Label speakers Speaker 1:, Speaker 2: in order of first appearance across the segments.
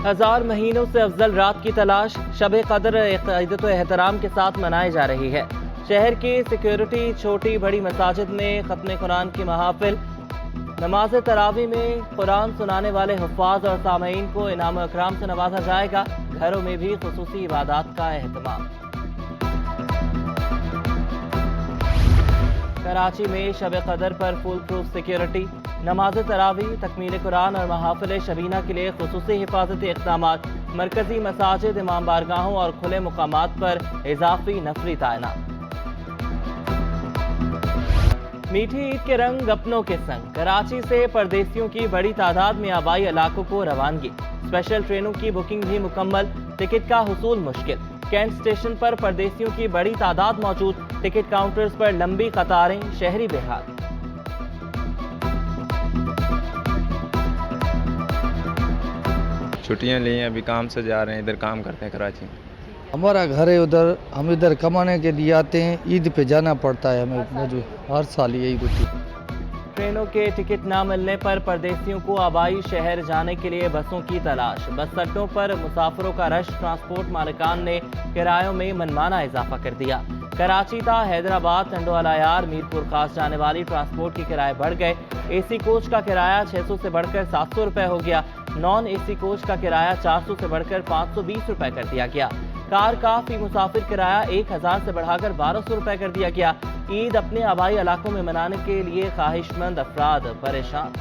Speaker 1: 1000 महीनों से अफजल रात की तलाश शब कदर अक़ीदत व एहतराम के साथ मनाई जा रही है। शहर की सिक्योरिटी छोटी बड़ी मसाजिद में खत्म कुरान की महाफिल, नमाज तरावी में कुरान सुनाने वाले हुफ़ाज़ और सामईन को इनाम इकराम से नवाजा जाएगा। घरों में भी खुसूसी इबादत का एहतमाम। कराची में शब कदर पर फुल प्रूफ सिक्योरिटी, नमाज तरावी, तकमील कुरान और महाफिल शबीना के लिए खुसूसी हिफाजती इक़दामात। मरकजी मसाजिद, इमाम बारगाहों और खुले मुकामात पर इजाफी नफरी तैनात। मीठी ईद के रंग अपनों के संग, कराची से परदेसियों की बड़ी तादाद में आबाई इलाकों को रवानगी। स्पेशल ट्रेनों की बुकिंग भी मुकम्मल, टिकट का हुसूल मुश्किल। कैंट स्टेशन पर परदेसियों की बड़ी तादाद मौजूद, टिकट काउंटर्स पर लंबी कतारें, शहरी बेहाल।
Speaker 2: छुट्टियां ली हैं, अभी काम से जा रहे हैं, इधर काम करते हैं कराची।
Speaker 3: हमारा घर है उधर, हम इधर कमाने के लिए आते हैं, ईद पे जाना पड़ता है हमें, जो हर साल यही होती है।
Speaker 1: ट्रेनों के टिकट न मिलने पर परदेसियों को आबाई शहर जाने के लिए बसों की तलाश। बस अड्डों पर मुसाफिरों का रश, ट्रांसपोर्ट मालिकान ने किरायों में मनमाना इजाफा कर दिया। कराची ता हैदराबाद, टंडोअलायार, मीरपुर खास जाने वाली ट्रांसपोर्ट के किराए बढ़ गए। एसी कोच का किराया 600 से बढ़कर 700 रुपए हो गया। नॉन एसी कोच का किराया 400 से बढ़कर 520 रुपए कर दिया गया। कार का फी मुसाफिर किराया 1000 से बढ़ाकर 1200 रुपए कर दिया गया। ईद अपने आबाई इलाकों में मनाने के लिए ख्वाहिशमंद अफराद परेशान।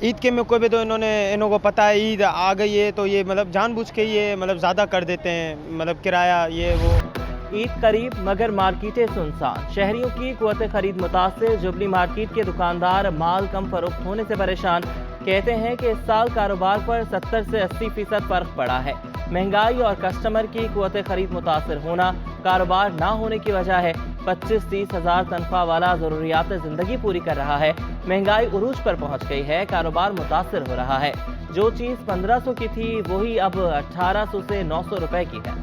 Speaker 4: ईद के मौके पे तो इन्हों को पता है ईद आ गई है, तो ये मतलब जानबूझ के ये मतलब ज़्यादा कर देते हैं, मतलब किराया ये वो।
Speaker 1: ईद करीब मगर मार्केटें सुनसान, शहरियों की कुव्वत खरीद मुतासिर। जुबली मार्केट के दुकानदार माल कम फरोख्त होने से परेशान। कहते हैं कि इस साल कारोबार पर 70 से 80% फर्क पड़ा है। महंगाई और कस्टमर की कुव्वत खरीद मुतासिर होना कारोबार ना होने की वजह है। 25-30 हज़ार तनख्वाह वाला ज़रूरियात ज़िंदगी पूरी कर रहा है, महंगाई उरूज पर पहुंच गई है, कारोबार मुतासिर हो रहा है। जो चीज़ 1500 की थी वही अब 1800 से 900 रुपए की है।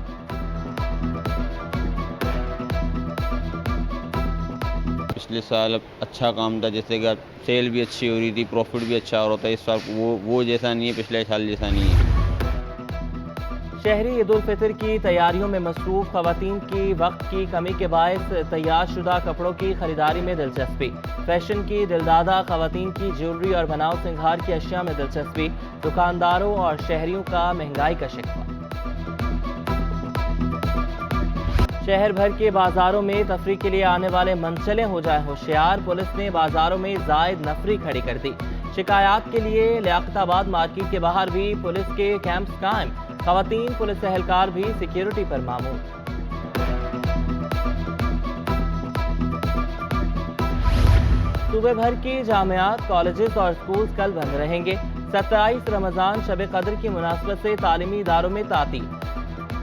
Speaker 5: पिछले साल अच्छा काम था, जैसे कि सेल भी अच्छी हो रही थी, प्रॉफिट भी अच्छा हो रहा था। इस साल वो जैसा नहीं है, पिछले साल जैसा नहीं है।
Speaker 1: शहरी ईद उल फितर की तैयारियों में मसरूफ, खवातीन की वक्त की कमी के बायस तैयार शुदा कपड़ों की खरीदारी में दिलचस्पी। फैशन की दिलदादा खवातीन की ज्वेलरी और बनाव सिंगार की अशिया में दिलचस्पी। दुकानदारों और शहरियों का महंगाई का शिकवा। शहर भर के बाजारों में तफरी के लिए आने वाले मनचले हो जाए होशियार। पुलिस ने बाजारों में जायद नफरी खड़ी कर दी। शिकायत के लिए लियाकताबाद मार्केट के बाहर भी पुलिस के कैंप्स कायम। खवातीन पुलिस एहलकार भी सिक्योरिटी पर मामूल। सूबे भर की जामियात, कॉलेजेस और स्कूल्स कल बंद रहेंगे। 27 रमजान शब कदर की मुनासबत से तालीमी इदारों में तातील।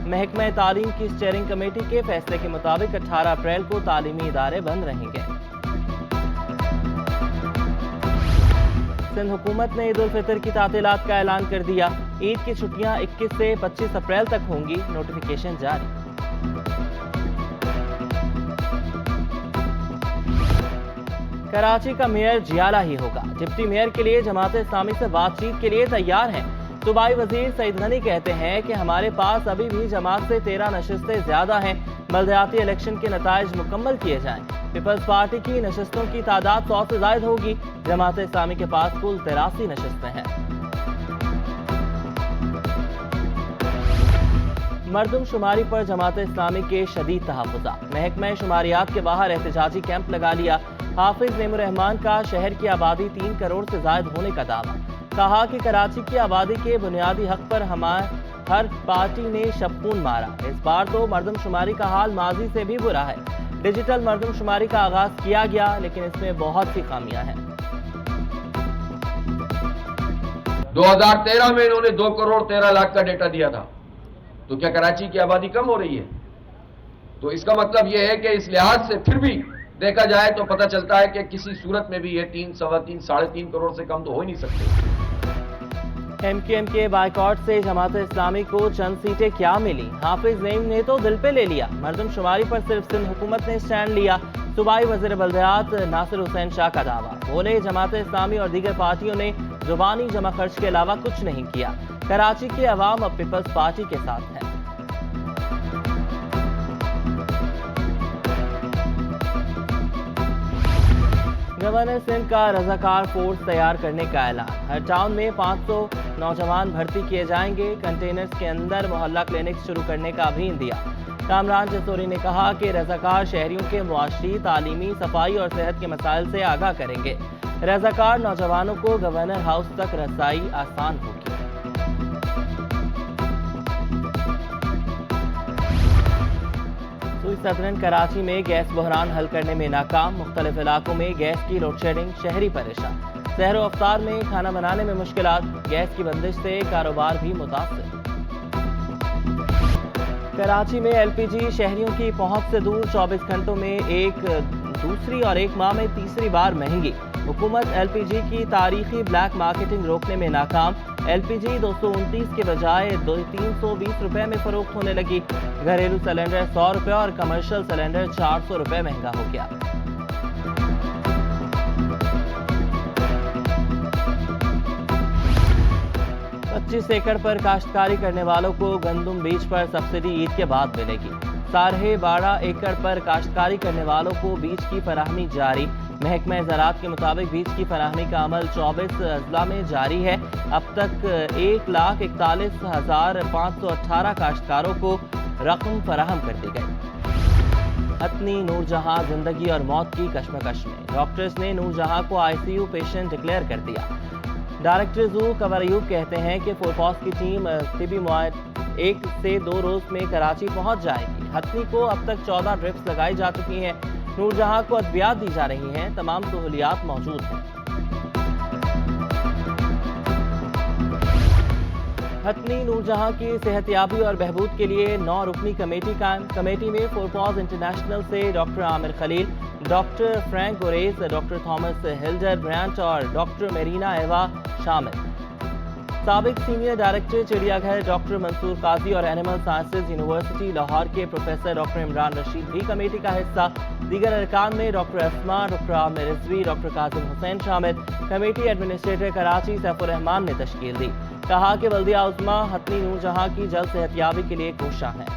Speaker 1: महकमा तालीम की स्टीयरिंग कमेटी के फैसले के मुताबिक 18 अप्रैल को तालीमी इदारे बंद रहेंगे। सिंध हुकूमत ने ईद उल फितर की तातीलात का ऐलान कर दिया। ईद की छुट्टियां 21 से 25 अप्रैल तक होंगी, नोटिफिकेशन जारी। कराची का मेयर जियाला ही होगा। डिप्टी मेयर के लिए जमात इस्लामी से बातचीत के लिए तैयार हैं। सूबाई वजीर सईद गनी कहते हैं कि हमारे पास अभी भी जमात से 13 नशिस्तें ज्यादा हैं। बल्दियाती इलेक्शन के नताइज मुकम्मल किए जाएं। पीपल्स पार्टी की नशिस्तों की तादाद 100 से ज्यादा होगी। जमात इस्लामी के पास कुल 83 नशिस्तें हैं। मरदम शुमारी पर जमात इस्लामी के शदीद तहफ़्फ़ुज़ात। महकमा शुमारियात के बाहर एहतजाजी कैंप लगा लिया। हाफिज नेमुर रहमान का शहर की आबादी 3 करोड़ से ज्यादा होने का दावा। कहा कि कराची की आबादी के बुनियादी हक पर हर पार्टी ने शबखून मारा। इस बार तो मरदमशुमारी का हाल माजी से भी बुरा है। डिजिटल मरदमशुमारी का आगाज किया गया, लेकिन इसमें बहुत सी खामियां हैं।
Speaker 6: 2013 में इन्होंने 2 करोड़ 13 लाख का डेटा दिया था, तो क्या कराची की आबादी कम हो रही है? तो इसका मतलब यह है कि इस लिहाज से फिर भी देखा जाए तो पता चलता है कि किसी सूरत में भी ये 3, सवा 3, 3.5 करोड़ से कम तो हो ही नहीं सकते।
Speaker 1: MQM के बाइकॉट से जमात इस्लामी को चंद सीटें क्या मिली? हाफिज नईम ने तो दिल पे ले लिया। मरदमशुमारी पर सिर्फ सिंध हुकूमत ने स्टैंड लिया। صوبائی وزیر بلدیات ناصر حسین شاہ کا دعویٰ، بولے جماعت اسلامی اور دیگر پارٹیوں نے زبانی جمع خرچ کے علاوہ کچھ نہیں کیا، کراچی کے عوام اب پیپلز پارٹی کے ساتھ ہے۔ گورنر سندھ کا رضاکار فورس تیار کرنے کا اعلان، ہر ٹاؤن میں 500 نوجوان بھرتی کیے جائیں گے، کنٹینرز کے اندر محلہ کلینک شروع کرنے کا بھی دیا۔ کامران جسوری نے کہا کہ رضاکار شہریوں کے معاشی، تعلیمی، صفائی اور صحت کے مسائل سے آگاہ کریں گے، رضاکار نوجوانوں کو گورنر ہاؤس تک رسائی آسان ہوگی۔ سوئی سدرن کراچی میں گیس بحران حل کرنے میں ناکام، مختلف علاقوں میں گیس کی لوڈ شیڈنگ، شہری پریشان، سحر و افطار میں کھانا بنانے میں مشکلات، گیس کی بندش سے کاروبار بھی متاثر۔ کراچی میں ایل پی جی شہریوں کی پہنچ سے دور، 24 گھنٹوں میں ایک دوسری اور ایک ماہ میں تیسری بار مہنگی، حکومت ایل پی جی کی تاریخی بلیک مارکیٹنگ روکنے میں ناکام، ایل پی جی 229 کے بجائے 320 روپے میں فروخت ہونے لگی، گھریلو سلنڈر 100 روپے اور کمرشل سلنڈر 400 روپے مہنگا ہو گیا۔ پچیس ایکڑ پر کاشتکاری کرنے والوں کو گندم بیج پر سبسڈی عید کے بعد ملے گی، 12.5 ایکڑ پر کاشتکاری کرنے والوں کو بیج کی فراہمی جاری، محکمہ زراعت کے مطابق بیج کی فراہمی کا عمل 24 اضلاع میں جاری ہے، اب تک 1,41,518 کاشتکاروں کو رقم فراہم کر دی گئی۔ حتنی نور جہاں زندگی اور موت کی کشمکش میں، ڈاکٹرز نے نور جہاں کو آئی سی یو پیشنٹ ڈکلیئر کر دیا۔ ڈائریکٹر زو کنور ایوب کہتے ہیں کہ فورپاس کی ٹیم طبی معائنہ 1 سے 2 روز میں کراچی پہنچ جائے گی۔ حتنی کو اب تک 14 ڈرپس لگائی جا چکی ہیں، نور جہاں کو ادویات دی جا رہی ہیں، تمام سہولیات موجود ہیں۔ حتنی نور جہاں کی صحت یابی اور بہبود کے لیے 9 رکنی کمیٹی قائم، کمیٹی میں فورپاس انٹرنیشنل سے ڈاکٹر عامر خلیل، doctor Frank goris, doctor Thomas ہلڈر برانٹ اور ڈاکٹر میرینا ایوا شامل۔ سابق سینئر ڈائریکٹر چڑیا گھر ڈاکٹر منصور قاضی اور اینیمل سائنسز یونیورسٹی لاہور کے پروفیسر ڈاکٹر عمران رشید بھی کمیٹی کا حصہ، دیگر ارکان میں ڈاکٹر اسما، ڈاکٹر عامر رضوی، ڈاکٹر کاظم حسین شامل۔ کمیٹی ایڈمنسٹریٹر کراچی سیف الرحمان نے تشکیل دی، کہا کہ بلدیہ عظمیٰ حتنی نور جہاں کی جلد صحت یابی کے لیے کوشاں ہیں۔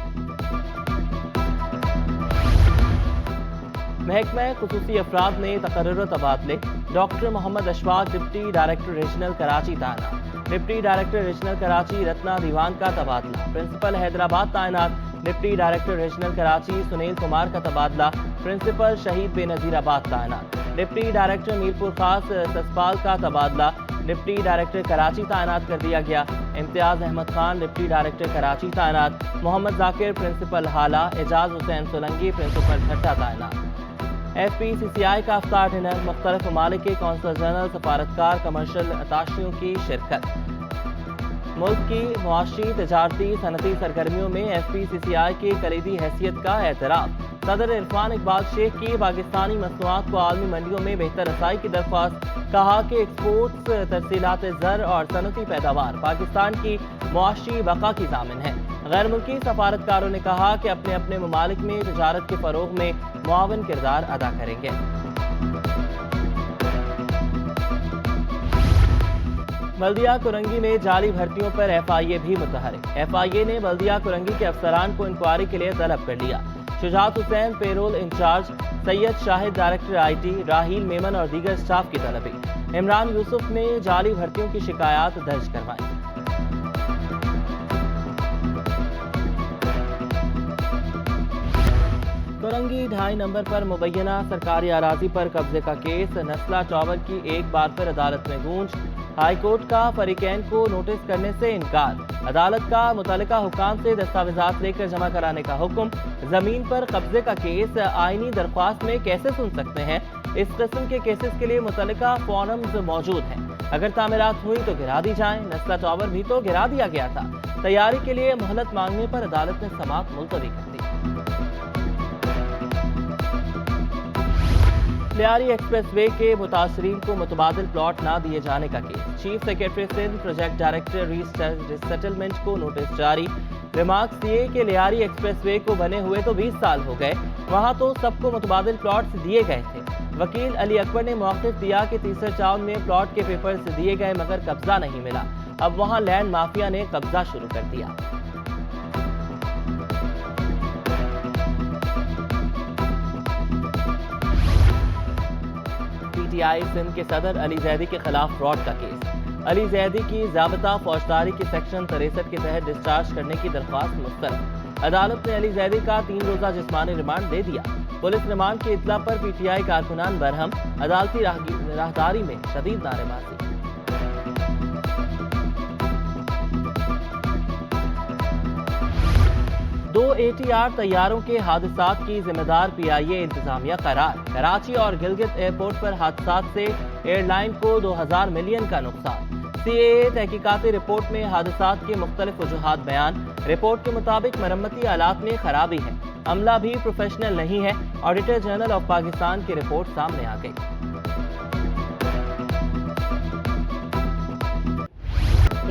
Speaker 1: محکمہ خصوصی افراد میں تقرر تبادلے، doctor Muhammad Ashfaq deputy director regional Karachi تعینات، deputy director regional Karachi Ratna Diwan کا تبادلہ، پرنسپل حیدرآباد تعینات، deputy director regional Karachi Sunil Kumar کا تبادلہ، پرنسپل شہید بے نظیر آباد تعینات، ڈپٹی ڈائریکٹر میرپور خاص سسپال کا تبادلہ، ڈپٹی ڈائریکٹر کراچی تعینات کر دیا گیا، امتیاز احمد خان ڈپٹی ڈائریکٹر کراچی تعینات، محمد ذاکر پرنسپل حالہ، اعجاز حسین سولنگی پرنسپل ٹھٹہ تعینات۔ ایف پی سی سی آئی کا افطار ڈنر، مختلف ممالک کے کونسل جنرل، سفارتکار، کمرشل اتاشیوں کی شرکت۔ ملک کی معاشی، تجارتی، صنعتی سرگرمیوں میں ایف پی سی سی آئی کی کلیدی حیثیت کا اعتراف، صدر عرفان اقبال شیخ کی پاکستانی مصنوعات کو عالمی منڈیوں میں بہتر رسائی کی درخواست، کہا کہ ایکسپورٹس، ترسیلات زر اور صنعتی پیداوار پاکستان کی معاشی بقا کی ضامن ہے۔ غیر ملکی سفارتکاروں نے کہا کہ اپنے اپنے ممالک میں تجارت کے فروغ میں معاون کردار ادا کریں گے۔ بلدیہ کرنگی میں جعلی بھرتیوں پر ایف آئی اے بھی متحرک، ایف آئی اے نے بلدیہ کرنگی کے افسران کو انکوائری کے لیے طلب کر لیا، Shujaat Hussain payroll incharge, Syed Shahid director I T, Raheel Memon اور دیگر سٹاف کی طلبی، عمران یوسف نے جعلی بھرتیوں کی شکایات درج کروائیں۔ کرنگی 2.5 نمبر پر مبینہ سرکاری اراضی پر قبضے کا کیس، نسلہ ٹاور کی ایک بار پھر عدالت میں گونج، ہائی کورٹ کا فریقین کو نوٹس کرنے سے انکار، عدالت کا متعلقہ حکام سے دستاویزات لے کر جمع کرانے کا حکم، زمین پر قبضے کا کیس آئینی درخواست میں کیسے سن سکتے ہیں؟ اس قسم کے کیسز کے لیے متعلقہ فارمز موجود ہیں، اگر تعمیرات ہوئی تو گرا دی جائیں، نسلہ ٹاور بھی تو گرا دیا گیا تھا، تیاری کے لیے مہلت مانگنے پر عدالت نے سماعت ملتوی کر دی۔ لیاری ایکسپریس وے کے متاثرین کو متبادل پلاٹ نہ دیے جانے کا case, chief secretary Sindh project director resettlement کو نوٹس جاری، रिमार्क्स ये कि लियारी एक्सप्रेसवे को बने हुए तो 20 साल हो गए, वहां तो सबको मुतबादिल प्लॉट्स दिए गए थे। वकील अली अकबर ने मौक़िफ़ दिया कि तीसर टाउन में प्लॉट के पेपर्स दिए गए मगर कब्जा नहीं मिला। अब वहां लैंड माफिया ने कब्जा शुरू कर दिया। पीटीआई सिंध के सदर अली जैदी के खिलाफ फ्रॉड का केस। अली जैदी की ज़ाब्ता फौजदारी के सेक्शन 63 के तहत डिस्चार्ज करने की दरख्वास्त मुस्तरद। अदालत ने अली जैदी का 3 रोज़ा जिस्मानी रिमांड दे दिया। पुलिस रिमांड की इत्तला पर पीटीआई कारकुनान बरहम, अदालती राहदारी में शदीद नारेबाजी। दो ATR तैयारों के हादसात की जिम्मेदार PIA इंतजामिया करार। कराची और गिलगित एयरपोर्ट पर हादसात से एयरलाइन को 2000 मिलियन का नुकसान। CAA तहकीकाती रिपोर्ट में हादसात के मुख्तलिफ वजूहात बयान। रिपोर्ट के मुताबिक मरम्मती आलात में खराबी है, अमला भी प्रोफेशनल नहीं है। ऑडिटर जनरल ऑफ पाकिस्तान की रिपोर्ट सामने आ गई।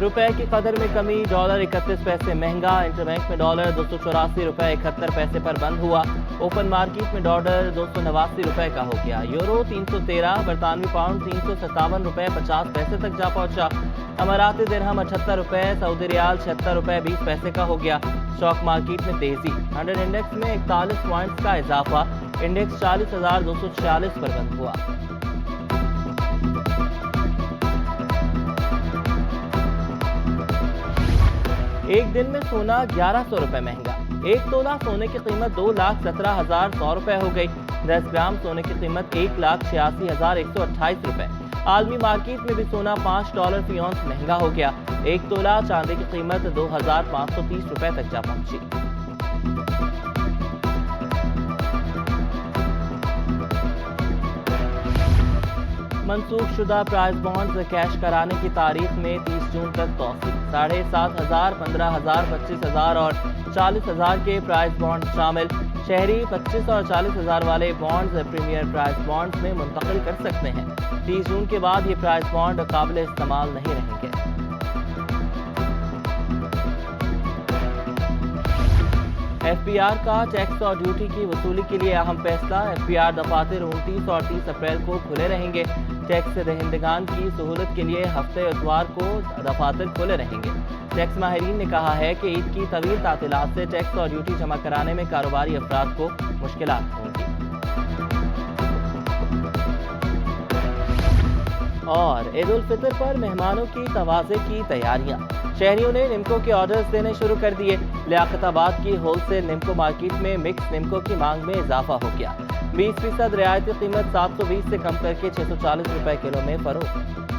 Speaker 1: रुपए की कदर में कमी, डॉलर 31 पैसे महंगा। इंटरबैंक में डॉलर 284 रुपए 71 पैसे पर बंद हुआ। ओपन मार्केट में डॉलर 289 रुपए का हो गया। यूरो 313, बरतानवी पाउंड 357 रुपए 50 पैसे तक जा पहुंचा। अमाराती दिरहम 78 रुपए, सऊदी रियाल 76 रुपए 20 पैसे का हो गया। स्टॉक मार्केट में तेजी, 100 इंडेक्स में 41 पॉइंट्स का इजाफा। इंडेक्स 40,246 पर बंद हुआ। एक दिन में सोना 1100 रुपए महंगा। एक तोला सोने की कीमत 2,17,100 रुपए हो गई। 10 ग्राम सोने की कीमत 1,86,128 रुपए। आलमी मार्केट में भी सोना $5 फी औंस महंगा हो गया। एक तोला चांदी की कीमत 2,530 रुपए तक जा पहुंची। मंसूख शुदा प्राइस बॉन्ड्स कैश कराने की तारीख में 30 जून तक तौसीक। 7,500, 15,000, 25,000 और 40,000 के प्राइस बॉन्ड शामिल। शहरी 25 और 40,000 वाले बॉन्ड्स प्रीमियर प्राइस बॉन्ड्स में मुंतकिल कर सकते हैं। 30 जून के बाद ये प्राइस बॉन्ड काबिल इस्तेमाल नहीं रहेंगे। FPR का टैक्स और ड्यूटी की वसूली के लिए अहम फैसला। FPR दफातर 29 और 30 अप्रैल को खुले रहेंगे। टैक्स दहिंदगान की सहूलत के लिए हफ्ते इतवार को दफातर खुले रहेंगे। टैक्स माहिरीन ने कहा है कि ईद की तवील तातीलात से टैक्स और ड्यूटी जमा कराने में कारोबारी अफराद को मुश्किलात होंगी। और ईद उल फितर पर मेहमानों की तवाज़े की तैयारियां। शहरियों ने निम्को के ऑर्डर्स देने शुरू कर दिए। लियाकताबाद की होलसेल निम्को मार्केट में मिक्स निम्को की मांग में इजाफा हो गया। 20% रियायती कीमत 720 से कम करके 640 रुपए किलो में फरोख्त।